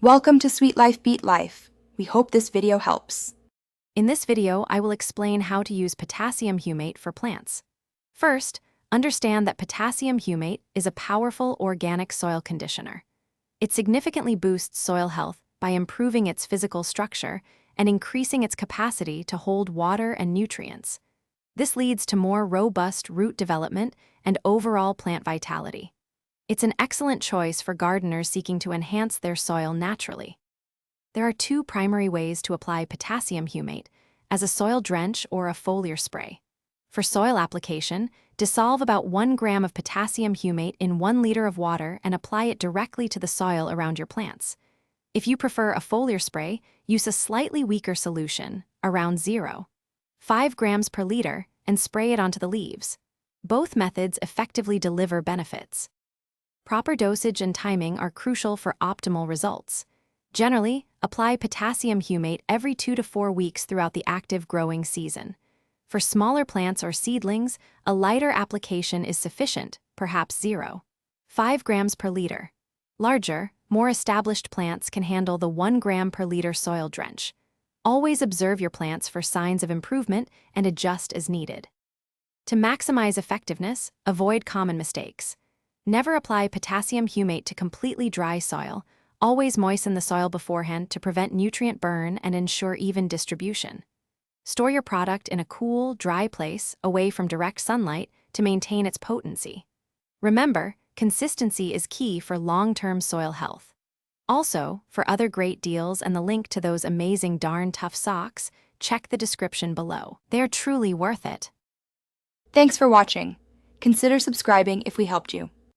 Welcome to Sweet Life Beat Life. We hope this video helps. In this video, I will explain how to use potassium humate for plants. First, understand that potassium humate is a powerful organic soil conditioner. It significantly boosts soil health by improving its physical structure and increasing its capacity to hold water and nutrients. This leads to more robust root development and overall plant vitality. It's an excellent choice for gardeners seeking to enhance their soil naturally. There are two primary ways to apply potassium humate, as a soil drench or a foliar spray. For soil application, dissolve about 1 gram of potassium humate in 1 liter of water and apply it directly to the soil around your plants. If you prefer a foliar spray, use a slightly weaker solution, around 0.5 grams per liter, and spray it onto the leaves. Both methods effectively deliver benefits. Proper dosage and timing are crucial for optimal results. Generally, apply potassium humate every 2 to 4 weeks throughout the active growing season. For smaller plants or seedlings, a lighter application is sufficient, perhaps 0.5 grams per liter. Larger, more established plants can handle the 1 gram per liter soil drench. Always observe your plants for signs of improvement and adjust as needed. To maximize effectiveness, avoid common mistakes. Never apply potassium humate to completely dry soil. Always moisten the soil beforehand to prevent nutrient burn and ensure even distribution. Store your product in a cool, dry place away from direct sunlight to maintain its potency. Remember, consistency is key for long-term soil health. Also, for other great deals and the link to those amazing darn tough socks, check the description below. They're truly worth it. Thanks for watching. Consider subscribing if we helped you.